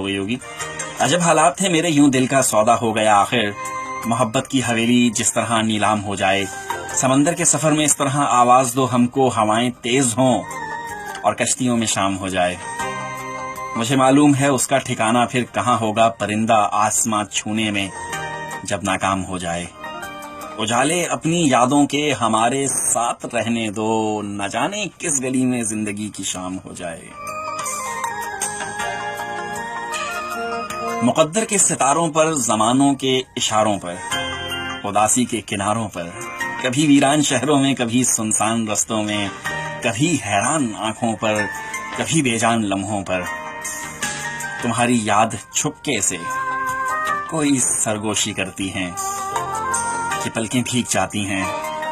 ہو گئی ہوگی. عجب حالات تھے میرے، یوں دل کا سودا ہو گیا آخر. محبت کی حویلی جس طرح نیلام ہو جائے. سمندر کے سفر میں اس طرح آواز دو ہم کو، ہوائیں تیز ہوں اور کشتیوں میں شام ہو جائے. مجھے معلوم ہے اس کا ٹھکانہ پھر کہاں ہوگا، پرندہ آسماں چھونے میں جب ناکام ہو جائے. اجالے اپنی یادوں کے ہمارے ساتھ رہنے دو، نہ جانے کس گلی میں زندگی کی شام ہو جائے. مقدر کے ستاروں پر، زمانوں کے اشاروں پر، اداسی کے کناروں پر، کبھی ویران شہروں میں، کبھی سنسان رستوں میں، کبھی حیران آنکھوں پر، کبھی بے جان لمحوں پر، تمہاری یاد چھپکے سے کوئی سرگوشی کرتی ہیں کہ پلکیں بھیگ جاتی ہیں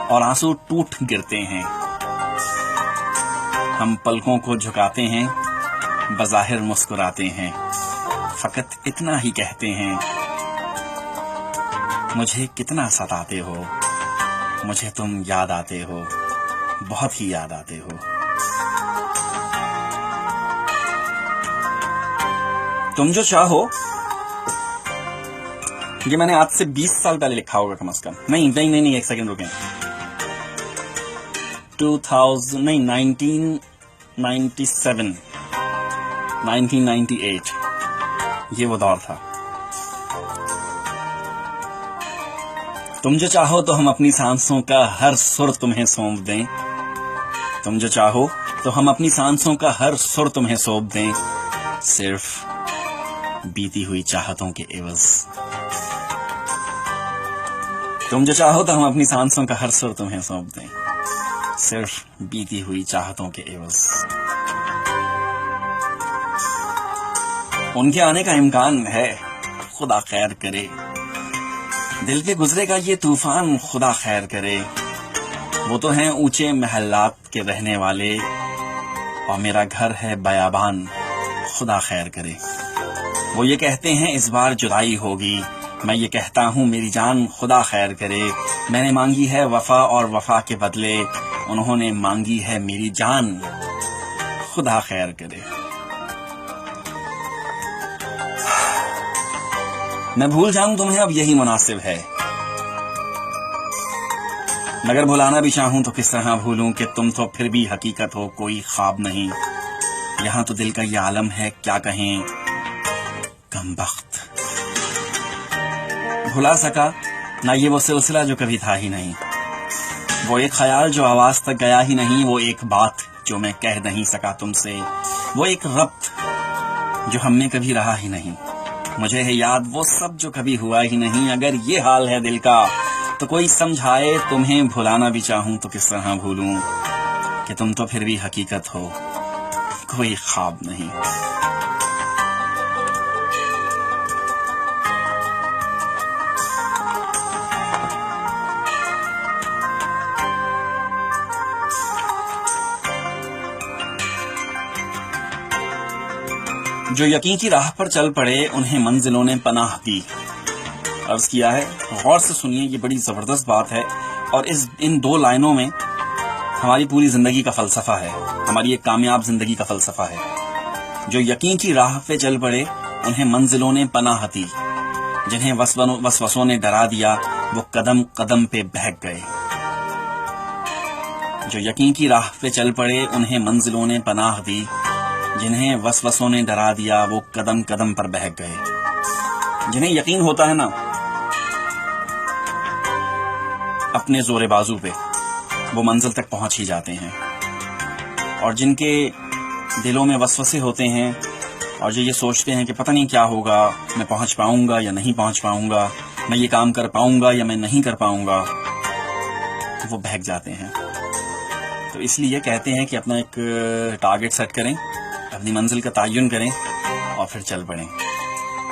اور آنسو ٹوٹ گرتے ہیں. ہم پلکوں کو جھکاتے ہیں، بظاہر مسکراتے ہیں، فقط اتنا ہی کہتے ہیں مجھے کتنا ستاتے ہو، مجھے تم یاد آتے ہو، بہت ہی یاد آتے ہو. تم جو چاہو، یہ میں نے آج سے 20 سال پہلے لکھا ہوگا کم از کم. نہیں ایک سیکنڈ رکیں. 1998 یہ وہ دور تھا. تم جو چاہو تو ہم اپنی سانسوں کا ہر سر تمہیں سونپ دیں. تم جو چاہو تو ہم اپنی سانسوں کا ہر سر تمہیں سونپ دیں، صرف بیتی ہوئی چاہتوں کے عوض. تم جو چاہو تو ہم اپنی سانسوں کا ہر سر تمہیں سونپ دیں، صرف بیتی ہوئی چاہتوں کے عوض. ان کے آنے کا امکان ہے، خدا خیر کرے. دل کے گزرے گا یہ طوفان، خدا خیر کرے. وہ تو ہیں اونچے محلات کے رہنے والے، اور میرا گھر ہے بیابان، خدا خیر کرے. وہ یہ کہتے ہیں اس بار جدائی ہوگی، میں یہ کہتا ہوں میری جان خدا خیر کرے. میں نے مانگی ہے وفا اور وفا کے بدلے انہوں نے مانگی ہے میری جان، خدا خیر کرے. میں بھول جاؤں تمہیں اب یہی مناسب ہے، مگر بھلانا بھی چاہوں تو کس طرح بھولوں کہ تم تو پھر بھی حقیقت ہو، کوئی خواب نہیں. یہاں تو دل کا یہ عالم ہے، کیا کہیں کم بخت. بھلا سکا نہ یہ وہ سلسلہ جو کبھی تھا ہی نہیں، وہ ایک خیال جو آواز تک گیا ہی نہیں، وہ ایک بات جو میں کہہ نہیں سکا تم سے، وہ ایک ربط جو ہم میں کبھی رہا ہی نہیں. مجھے ہے یاد وہ سب جو کبھی ہوا ہی نہیں. اگر یہ حال ہے دل کا تو کوئی سمجھائے. تمہیں بھلانا بھی چاہوں تو کس طرح بھولوں کہ تم تو پھر بھی حقیقت ہو، کوئی خواب نہیں. جو یقین کی راہ پر چل پڑے انہیں منزلوں نے پناہ دی. عرض کیا ہے، غور سے سنیے، یہ بڑی زبردست بات ہے، اور ان 2 لائنوں میں ہماری پوری زندگی کا فلسفہ ہے، ہماری ایک کامیاب زندگی کا فلسفہ ہے. جو یقین کی راہ پہ چل پڑے انہیں منزلوں نے پناہ دی، جنہیں وسوسوں نے ڈرا دیا وہ قدم قدم پہ بہک گئے. جو یقین کی راہ پہ چل پڑے انہیں منزلوں نے پناہ دی، جنہیں وسوسوں نے ڈرا دیا وہ قدم قدم پر بہک گئے. جنہیں یقین ہوتا ہے نا اپنے زور بازو پہ، وہ منزل تک پہنچ ہی جاتے ہیں. اور جن کے دلوں میں وسوسے ہوتے ہیں اور جو یہ سوچتے ہیں کہ پتہ نہیں کیا ہوگا، میں پہنچ پاؤں گا یا نہیں پہنچ پاؤں گا، میں یہ کام کر پاؤں گا یا میں نہیں کر پاؤں گا، وہ بہک جاتے ہیں. تو اس لیے کہتے ہیں کہ اپنا ایک ٹارگٹ سیٹ کریں، اپنی منزل کا تعین کریں اور پھر چل پڑیں.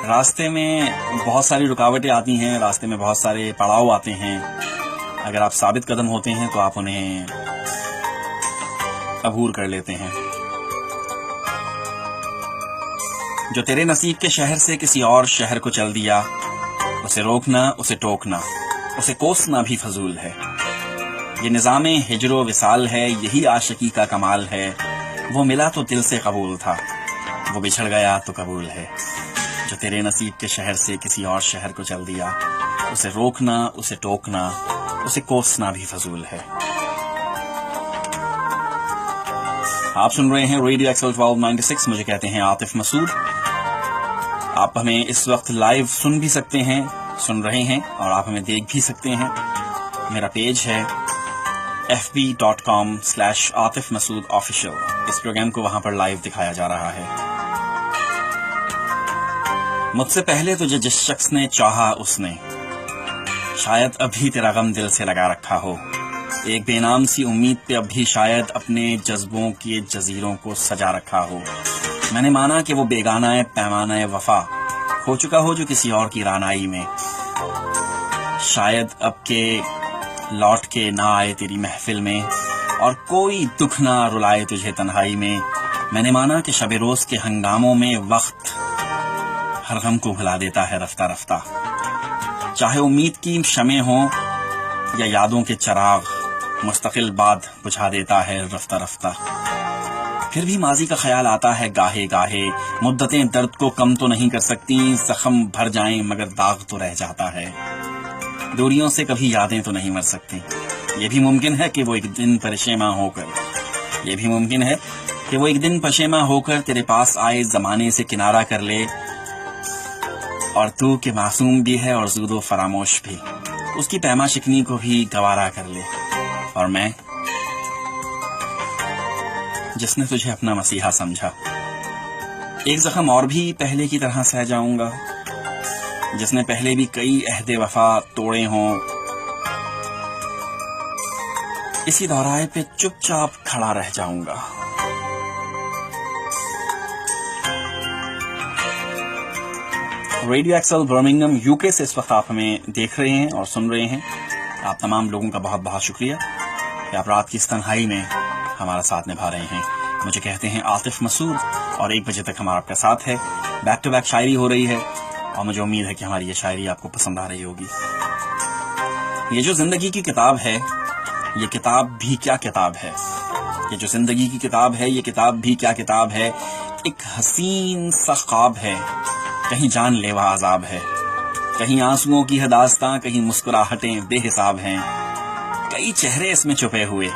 راستے میں بہت ساری رکاوٹیں آتی ہیں، راستے میں بہت سارے پڑاؤ آتے ہیں. اگر آپ ثابت قدم ہوتے ہیں تو آپ انہیں عبور کر لیتے ہیں. جو تیرے نصیب کے شہر سے کسی اور شہر کو چل دیا، اسے روکنا، اسے ٹوکنا، اسے کوسنا بھی فضول ہے. یہ نظام ہجر و وصال ہے، یہی عاشقی کا کمال ہے. وہ ملا تو دل سے قبول تھا، وہ بچھڑ گیا تو قبول ہے، جو تیرے نصیب کے شہر سے کسی اور شہر کو چل دیا، اسے روکنا، اسے ٹوکنا، اسے کوسنا بھی فضول ہے۔ آپ سن رہے ہیں ریڈیو ایکسل 1296، مجھے کہتے ہیں عاطف مسعود۔ آپ ہمیں اس وقت لائیو سن بھی سکتے ہیں، سن رہے ہیں، اور آپ ہمیں دیکھ بھی سکتے ہیں۔ میرا پیج ہے fb.com/عاطف مسعود آفیشیل۔ اس پروگرام کو وہاں پر لائیو دکھایا جا رہا ہے۔ مجھ سے پہلے تجھے جس شخص نے چاہا اس نے شاید ابھی تیرا غم دل سے لگا رکھا ہو، ایک بے نام سی امید پہ اب بھی شاید اپنے جذبوں کے جزیروں کو سجا رکھا ہو۔ میں نے مانا کہ وہ بیگانہ پیمانہ وفا کھو چکا ہو جو کسی اور کی رانائی میں، شاید اب کے لوٹ کے نہ آئے تیری محفل میں، اور کوئی دکھ نہ رلائے تجھے تنہائی میں۔ میں نے مانا کہ شب روز کے ہنگاموں میں وقت ہر غم کو بھلا دیتا ہے رفتہ رفتہ، چاہے امید کی شمع ہوں یا یادوں کے چراغ، مستقل باد بجھا دیتا ہے رفتہ رفتہ۔ پھر بھی ماضی کا خیال آتا ہے گاہے گاہے، مدتیں درد کو کم تو نہیں کر سکتی، زخم بھر جائیں مگر داغ تو رہ جاتا ہے۔ دوریوں سے کبھی یادیں تو نہیں مر سکتی، یہ بھی ممکن ہے کہ وہ ایک دن پشیماں ہو کر، یہ بھی ممکن ہے کہ وہ ایک دن پشیماں ہو کر تیرے پاس آئے، زمانے سے کنارہ کر لے، اور تو کہ معصوم بھی ہے اور زود و فراموش بھی، اس کی پیما شکنی کو بھی گوارا کر لے، اور میں جس نے تجھے اپنا مسیحا سمجھا، ایک زخم اور بھی پہلے کی طرح سہ جاؤں گا، جس نے پہلے بھی کئی عہد وفا توڑے ہوں، اسی دورائے پہ چپ چاپ کھڑا رہ جاؤں گا۔ ریڈیو ایکسل برمنگھم UK سے اس وقت آپ ہمیں دیکھ رہے ہیں اور سن رہے ہیں۔ آپ تمام لوگوں کا بہت بہت شکریہ کہ آپ رات کی اس تنہائی میں ہمارا ساتھ نبھا رہے ہیں۔ مجھے کہتے ہیں عاطف مسعود، اور 1 بجے تک ہمارا آپ کا ساتھ ہے۔ بیک ٹو بیک شاعری ہو رہی ہے، اور مجھے امید ہے کہ ہماری یہ شاعری آپ کو پسند آ رہی ہوگی۔ یہ جو زندگی کی کتاب ہے، یہ کتاب بھی کیا کتاب ہے، یہ جو زندگی کی کتاب ہے، یہ کتاب بھی کیا کتاب ہے۔ ایک حسین سا خواب ہے، کہیں جان لیوا عذاب ہے، کہیں آنسوؤں کی ہے داستاں، کہیں مسکراہٹیں بے حساب ہیں، کئی چہرے اس میں چھپے ہوئے،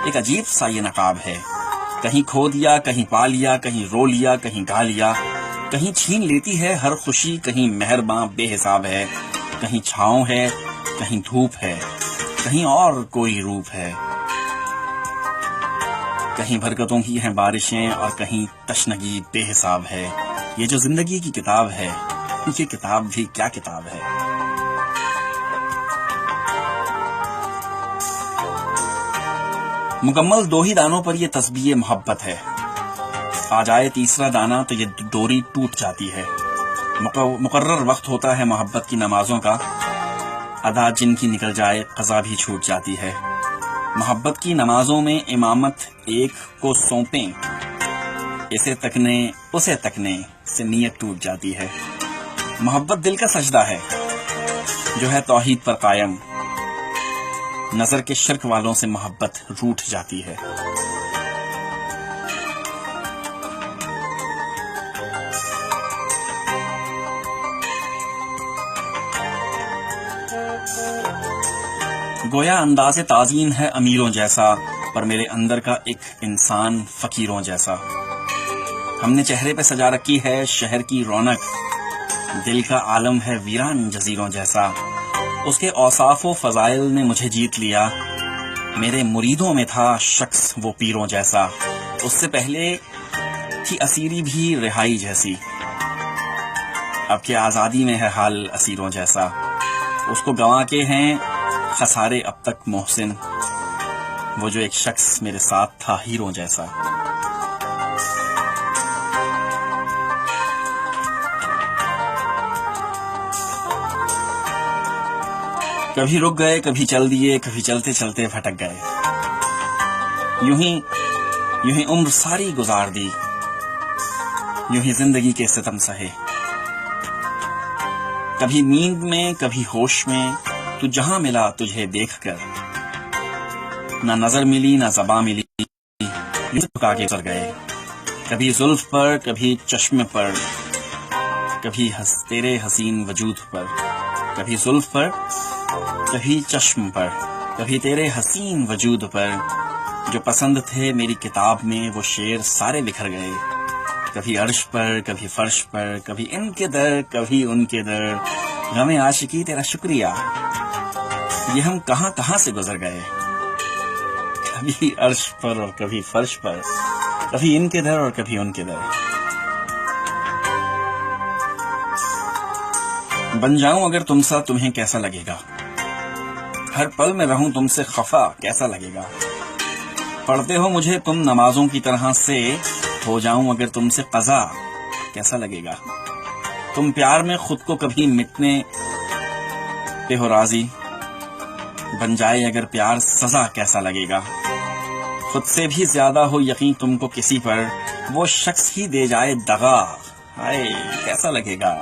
ایک عجیب سا یہ نقاب ہے، کہیں کھو دیا، کہیں پا لیا، کہیں رو لیا، کہیں گا لیا، کہیں چھین لیتی ہے ہر خوشی، کہیں مہرباں بے حساب ہے، کہیں چھاؤں ہے، کہیں دھوپ ہے، کہیں اور کوئی روپ ہے، کہیں برکتوں کی ہیں بارشیں اور کہیں تشنگی بے حساب ہے۔ یہ جو زندگی کی کتاب ہے، یہ کتاب بھی کیا کتاب ہے۔ مکمل 2 ہی دانوں پر یہ تسبیح محبت ہے، آ جائے تیسرا دانہ تو یہ ڈوری ٹوٹ جاتی ہے۔ مقرر وقت ہوتا ہے محبت کی نمازوں کا، ادا جن کی نکل جائے قضا بھی چھوٹ جاتی ہے۔ محبت کی نمازوں میں امامت ایک کو سونپیں، اسے تکنے سے نیت ٹوٹ جاتی ہے۔ محبت دل کا سجدہ ہے جو ہے توحید پر قائم، نظر کے شرک والوں سے محبت روٹھ جاتی ہے۔ گویا انداز تعظیم ہے امیروں جیسا، پر میرے اندر کا ایک انسان فقیروں جیسا۔ ہم نے چہرے پہ سجا رکھی ہے شہر کی رونق، دل کا عالم ہے ویران جزیروں جیسا۔ اس کے اوصاف و فضائل نے مجھے جیت لیا، میرے مریدوں میں تھا شخص وہ پیروں جیسا۔ اس سے پہلے تھی اسیری بھی رہائی جیسی، اب کے آزادی میں ہے حال اسیروں جیسا۔ اس کو گنوا کے ہیں خسارے اب تک محسن، وہ جو ایک شخص میرے ساتھ تھا ہیروں جیسا۔ کبھی رک گئے، کبھی چل دیے، کبھی چلتے چلتے بھٹک گئے، یوں ہی عمر ساری گزار دی، یوں ہی زندگی کے ستم سہے۔ کبھی نیند میں، کبھی ہوش میں، تو جہاں ملا تجھے دیکھ کر، نہ نظر ملی نہ زباں ملی، یوں جھکا کے گزر گئے۔ کبھی زلف پر کبھی چشم پر، کبھی تیرے حسین وجود پر، کبھی زلف پر کبھی چشم پر، کبھی تیرے حسین وجود پر، جو پسند تھے میری کتاب میں وہ شعر سارے بکھر گئے، کبھی عرش پر کبھی فرش پر، کبھی ان کے در کبھی ان کے در، غم عاشقی تیرا شکریہ، یہ ہم کہاں کہاں سے گزر گئے، کبھی عرش پر اور کبھی فرش پر، کبھی ان کے در اور کبھی ان کے در۔ بن جاؤں اگر تم سا تمہیں کیسا لگے گا، ہر پل میں رہوں تم سے خفا کیسا لگے گا، پڑھتے ہو مجھے تم نمازوں کی طرح سے، ہو جاؤں اگر تم سے قضا کیسا لگے گا، تم پیار میں خود کو کبھی مٹنے پہ ہو راضی، بن جائے اگر پیار سزا کیسا لگے گا، خود سے بھی زیادہ ہو یقین تم کو کسی پر، وہ شخص ہی دے جائے دغا، ہائے کیسا لگے گا،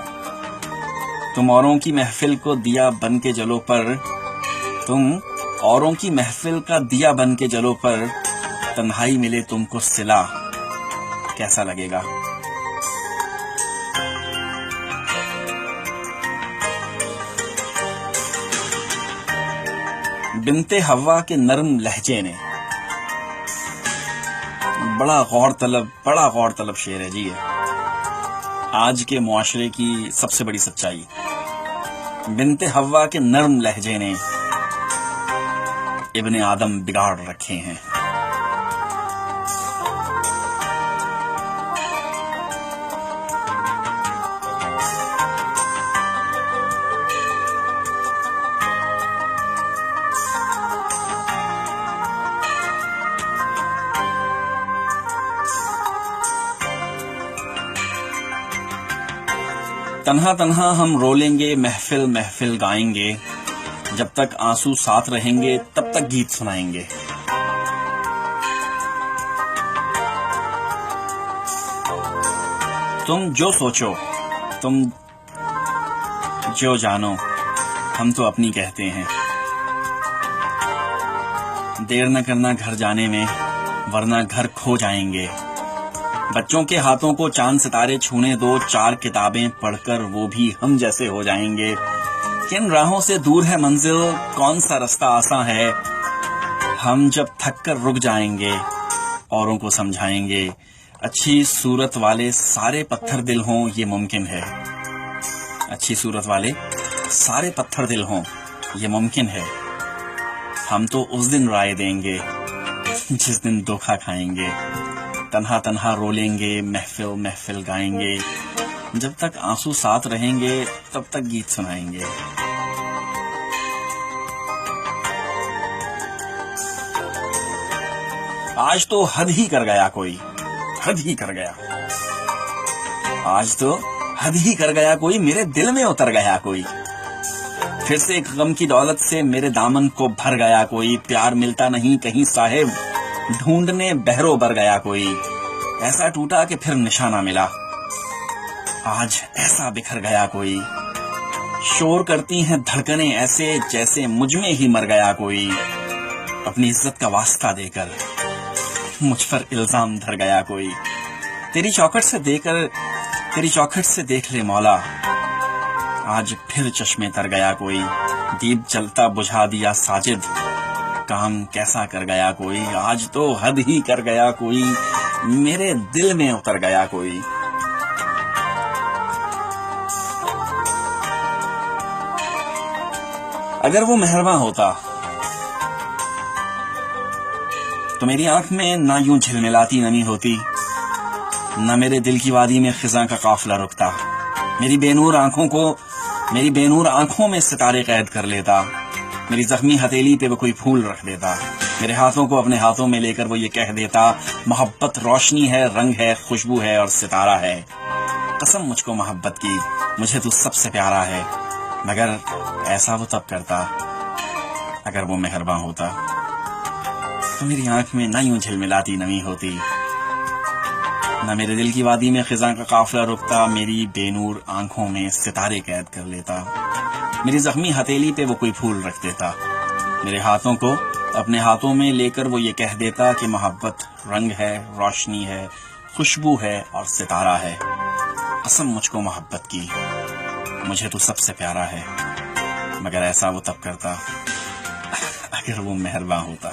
تم اوروں کی محفل کو دیا بن کے جلو پر، تم اوروں کی محفل کا دیا بن کے جلو پر، تنہائی ملے تم کو صلا کیسا لگے گا۔ بنت حوا کے نرم لہجے نے، بڑا غور طلب شعر ہے جی، آج کے معاشرے کی سب سے بڑی سچائی، بنت حوا کے نرم لہجے نے ابن آدم بگاڑ رکھے ہیں۔ تنہا تنہا ہم رولیں گے محفل محفل گائیں گے، جب تک آنسو ساتھ رہیں گے تب تک گیت سنائیں گے، تم جو سوچو تم جو جانو ہم تو اپنی کہتے ہیں، دیر نہ کرنا گھر جانے میں ورنہ گھر کھو جائیں گے، بچوں کے ہاتھوں کو چاند ستارے چھونے دو، 4 کتابیں پڑھ کر وہ بھی ہم جیسے ہو جائیں گے، کن راہوں سے دور ہے منزل کون سا رستہ آساں ہے، ہم جب تھک کر رک جائیں گے اوروں کو سمجھائیں گے، اچھی صورت والے سارے پتھر دل ہوں یہ ممکن ہے، اچھی صورت والے سارے پتھر دل ہوں یہ ممکن ہے، ہم تو اس دن رائے دیں گے جس دن دھوکا کھائیں گے، تنہا تنہا رولیں گے محفل محفل گائیں گے، جب تک آنسو ساتھ رہیں گے تب تک گیت سنائیں گے۔ آج تو حد ہی کر گیا کوئی، حد ہی کر گیا، آج تو حد ہی کر گیا کوئی، میرے دل میں اتر گیا کوئی، پھر سے ایک غم کی دولت سے میرے دامن کو بھر گیا کوئی، پیار ملتا نہیں کہیں صاحب ڈھونڈنے بہرو بر گیا کوئی، ایسا ٹوٹا کہ پھر نشانہ ملا، آج ایسا بکھر گیا کوئی، شور کرتی ہیں دھڑکنیں ایسے جیسے مجھ میں ہی مر گیا کوئی، اپنی عزت کا واسطہ دے کر مجھ پر الزام دھر گیا کوئی، تیری چوکھٹ سے دیکھ لے مولا، آج پھر چشمے تر گیا کوئی، دیپ جلتا بجھا دیا ساجد کام کیسا کر گیا کوئی، آج تو حد ہی کر گیا کوئی، میرے دل میں اتر گیا کوئی۔ اگر وہ مہرباں ہوتا تو میری آنکھ میں نہ یوں جھلملاتی نمی ہوتی، نہ میرے دل کی وادی میں خزاں کا قافلہ رکتا، میری بے نور آنکھوں میں ستارے قید کر لیتا، میری زخمی ہتھیلی پہ وہ کوئی پھول رکھ دیتا، میرے ہاتھوں کو اپنے ہاتھوں میں لے کر وہ یہ کہہ دیتا، محبت روشنی ہے، رنگ ہے، خوشبو ہے اور ستارہ ہے، قسم مجھ کو محبت کی، مجھے تو سب سے پیارا ہے، مگر ایسا وہ تب کرتا اگر وہ مہرباں ہوتا، تو میری آنکھ میں نہ یوں جھلملاتی نمی ہوتی، نہ میرے دل کی وادی میں خزاں کا قافلہ رکتا، میری بے نور آنکھوں میں ستارے قید کر لیتا، میری زخمی ہتھیلی پہ وہ کوئی پھول رکھ دیتا، میرے ہاتھوں کو اپنے ہاتھوں میں لے کر وہ یہ کہہ دیتا کہ محبت رنگ ہے، روشنی ہے، خوشبو ہے اور ستارہ ہے، قسم مجھ کو محبت کی، مجھے تو سب سے پیارا ہے، مگر ایسا وہ تب کرتا اگر وہ مہرباں ہوتا۔